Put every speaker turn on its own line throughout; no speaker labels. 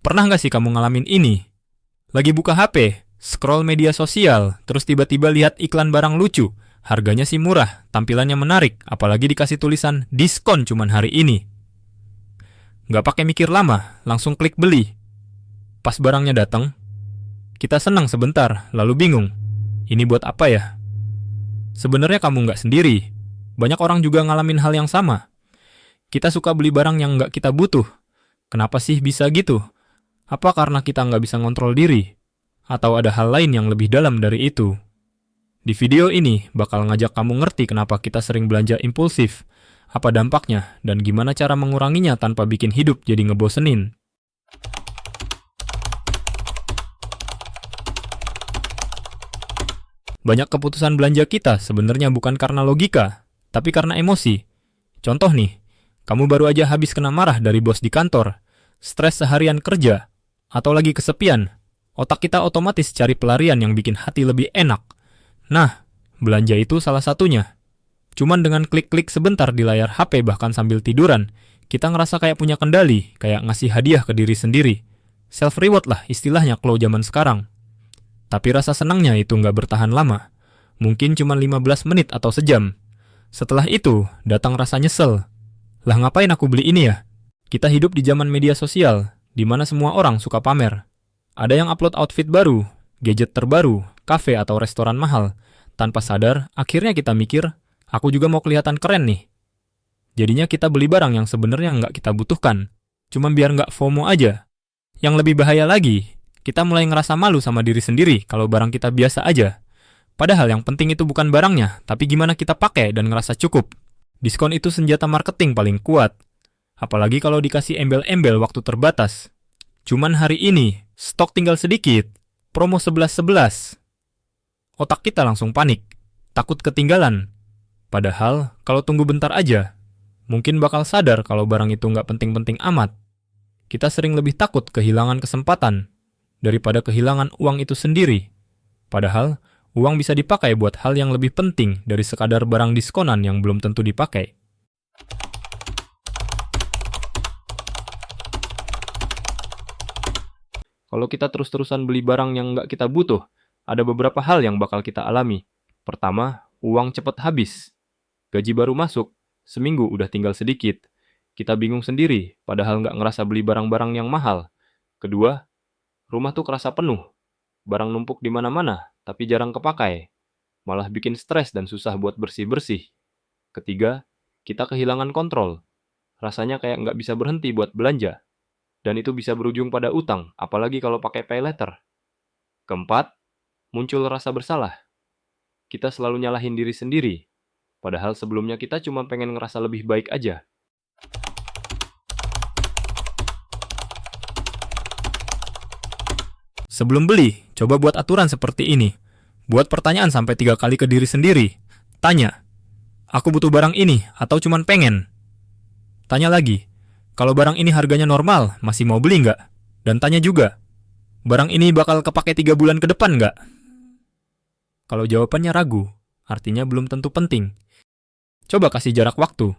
Pernah nggak sih kamu ngalamin ini? Lagi buka HP, scroll media sosial, terus tiba-tiba lihat iklan barang lucu. Harganya sih murah, tampilannya menarik, apalagi dikasih tulisan diskon cuman hari ini. Nggak pakai mikir lama, langsung klik beli. Pas barangnya datang, kita senang sebentar, lalu bingung. Ini buat apa ya? Sebenarnya kamu nggak sendiri. Banyak orang juga ngalamin hal yang sama. Kita suka beli barang yang nggak kita butuh. Kenapa sih bisa gitu? Apa karena kita nggak bisa ngontrol diri? Atau ada hal lain yang lebih dalam dari itu? Di video ini bakal ngajak kamu ngerti kenapa kita sering belanja impulsif, apa dampaknya, dan gimana cara menguranginya tanpa bikin hidup jadi ngebosenin. Banyak keputusan belanja kita sebenarnya bukan karena logika, tapi karena emosi. Contoh nih, kamu baru aja habis kena marah dari bos di kantor, stres seharian kerja, atau lagi kesepian. Otak kita otomatis cari pelarian yang bikin hati lebih enak. Nah, belanja itu salah satunya. Cuman dengan klik-klik sebentar di layar HP bahkan sambil tiduran, kita ngerasa kayak punya kendali, kayak ngasih hadiah ke diri sendiri. Self-reward lah istilahnya kalau zaman sekarang. Tapi rasa senangnya itu nggak bertahan lama. Mungkin cuma 15 menit atau sejam. Setelah itu, datang rasa nyesel. Lah ngapain aku beli ini ya? Kita hidup di zaman media sosial, di mana semua orang suka pamer. Ada yang upload outfit baru, gadget terbaru, kafe atau restoran mahal. Tanpa sadar, akhirnya kita mikir, aku juga mau kelihatan keren nih. Jadinya kita beli barang yang sebenarnya nggak kita butuhkan. Cuma biar nggak FOMO aja. Yang lebih bahaya lagi, kita mulai ngerasa malu sama diri sendiri kalau barang kita biasa aja. Padahal yang penting itu bukan barangnya, tapi gimana kita pakai dan ngerasa cukup. Diskon itu senjata marketing paling kuat. Apalagi kalau dikasih embel-embel waktu terbatas. Cuman hari ini, stok tinggal sedikit. Promo 11-11. Otak kita langsung panik. Takut ketinggalan. Padahal, kalau tunggu bentar aja, mungkin bakal sadar kalau barang itu nggak penting-penting amat. Kita sering lebih takut kehilangan kesempatan daripada kehilangan uang itu sendiri. Padahal, uang bisa dipakai buat hal yang lebih penting dari sekadar barang diskonan yang belum tentu dipakai. Kalau kita terus-terusan beli barang yang nggak kita butuh, ada beberapa hal yang bakal kita alami. Pertama, uang cepat habis. Gaji baru masuk, seminggu udah tinggal sedikit. Kita bingung sendiri, padahal nggak ngerasa beli barang-barang yang mahal. Kedua, rumah tuh kerasa penuh. Barang numpuk di mana-mana, tapi jarang kepakai. Malah bikin stres dan susah buat bersih-bersih. Ketiga, kita kehilangan kontrol. Rasanya kayak nggak bisa berhenti buat belanja. Dan itu bisa berujung pada utang, apalagi kalau pakai pay later. Keempat, muncul rasa bersalah. Kita selalu nyalahin diri sendiri. Padahal sebelumnya kita cuma pengen ngerasa lebih baik aja. Sebelum beli, coba buat aturan seperti ini. Buat pertanyaan sampai 3 kali ke diri sendiri. Tanya, aku butuh barang ini atau cuman pengen? Tanya lagi, kalau barang ini harganya normal, masih mau beli nggak? Dan tanya juga, barang ini bakal kepake 3 bulan ke depan nggak? Kalau jawabannya ragu, artinya belum tentu penting. Coba kasih jarak waktu.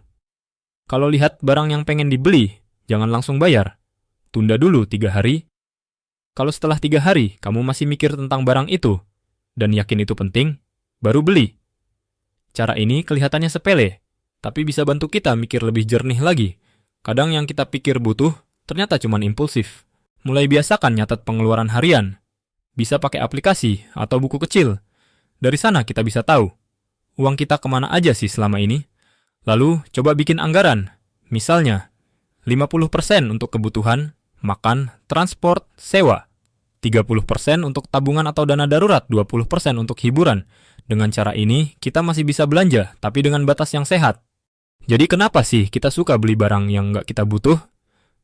Kalau lihat barang yang pengen dibeli, jangan langsung bayar. Tunda dulu 3 hari. Kalau setelah 3 hari, kamu masih mikir tentang barang itu, dan yakin itu penting, baru beli. Cara ini kelihatannya sepele, tapi bisa bantu kita mikir lebih jernih lagi. Kadang yang kita pikir butuh, ternyata cuma impulsif. Mulai biasakan nyatet pengeluaran harian. Bisa pakai aplikasi atau buku kecil. Dari sana kita bisa tahu, uang kita kemana aja sih selama ini. Lalu, coba bikin anggaran. Misalnya, 50% untuk kebutuhan, makan, transport, sewa. 30% untuk tabungan atau dana darurat, 20% untuk hiburan. Dengan cara ini, kita masih bisa belanja, tapi dengan batas yang sehat. Jadi kenapa sih kita suka beli barang yang nggak kita butuh?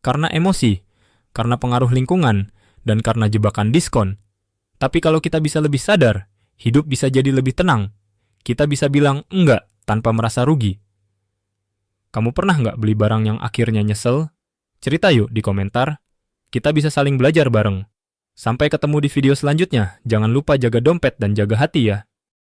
Karena emosi, karena pengaruh lingkungan, dan karena jebakan diskon. Tapi kalau kita bisa lebih sadar, hidup bisa jadi lebih tenang. Kita bisa bilang enggak tanpa merasa rugi. Kamu pernah nggak beli barang yang akhirnya nyesel? Cerita yuk di komentar. Kita bisa saling belajar bareng. Sampai ketemu di video selanjutnya. Jangan lupa jaga dompet dan jaga hati ya.